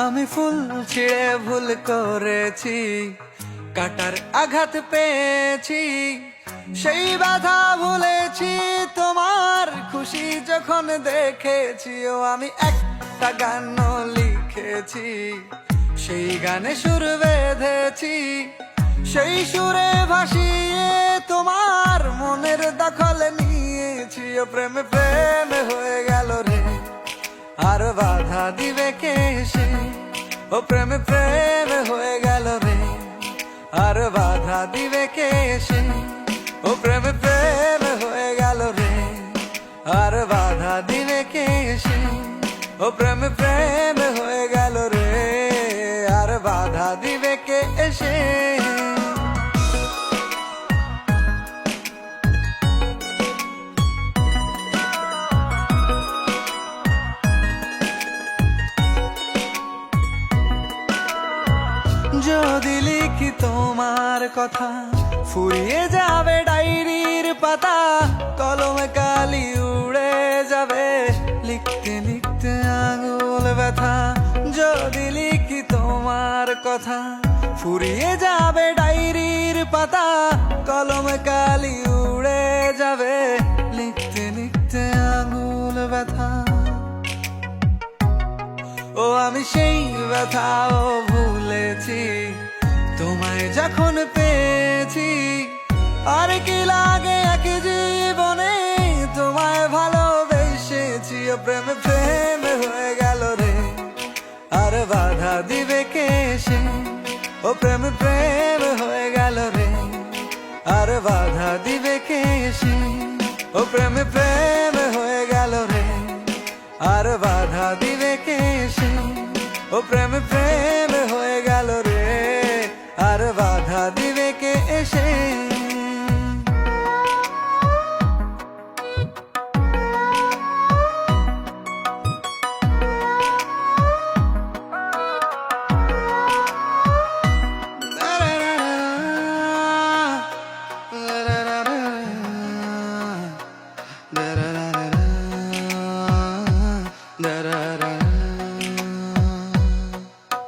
আমি ফুল ছিঁড়ে ভুল করেছি, কাটার আঘাত পেয়েছি, সেই বাধা ভুলেছি তোমার খুশি যখন দেখেছি। ও আমি একটা গান লিখেছি, সেই গানে সুর বেঁধেছি, সেই সুরে ভাসিয়ে তোমার মনের দখল নিয়েছি। ও প্রেমে প্রেমে হয়ে গেল রে, আর বাধা দিবে কে সে? ও প্রেমে প্রেমে হয়ে গেল রে, আর বাধা দিবে কে সে? ও প্রেমে প্রেমে হয়ে গেল রে, আর বাধা দিবে কে সে? ও প্রেমে প্রেমে হয়ে গেল রে, আর বাধা দিবে কে সে? যদি লিখি তোমার কথা, ফুরিয়ে যাবে ডায়েরির পাতা, কলমে কালি উড়ে যাবে, লিখতে লিখতে আঙুল ব্যথা। যদি লিখি তোমার কথা, ফুরিয়ে যাবে ডায়েরির পাতা, কলমে কালি উড়ে যাবে, লিখতে লিখতে আঙুল ব্যথা। ও আমি সেই ব্যথাও ভুলেছি, তোমায় যখন পেয়েছি। আর কি লাগে এক জীবনে, তোমায় ভালোবেসেছি। ও প্রেমে প্রেমে হয়ে গেল রে, আর বাধা দিবে কে সে? ও প্রেমে প্রেমে হয়ে গেল রে, আর বাধা দিবে কে সে? ও প্রেমে প্রেমে হয়ে গেল রে, আর বাধা দিবে কে সে? ও প্রেমে প্রেমে হয়ে গেল রে, আর বাধা দিবে কে সে?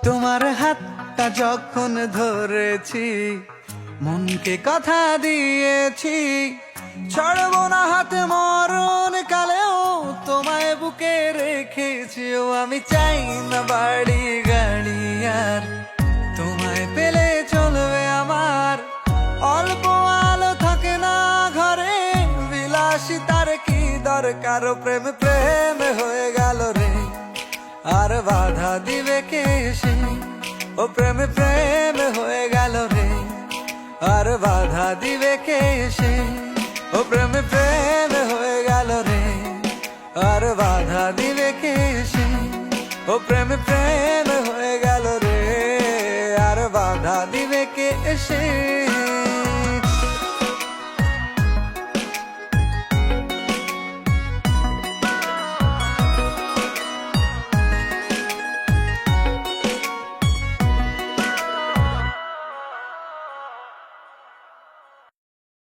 তোমার হাতটা যখন ধরেছি, মনকে কথা দিয়েছি, ছাড়বো না হাত মরণ কালেও, তোমায় বুকে রেখেছি। ও আমি চাই না বাড়ি গাড়ি আর, তোমায় পেলে চলবে আমার। অল্প আলো থাকে না ঘরে, বিলাসিতার কি দরকার? ও প্রেমে প্রেমে হয়ে গেল রে, আর বাধা দিবে কে সে? ও প্রেমে প্রেমে হয়ে গেল রে, আর বাধা দিবে কে সে? ও প্রেমে প্রেমে হয়ে গেল রে, আর বাধা দিবে কে সে? ও প্রেমে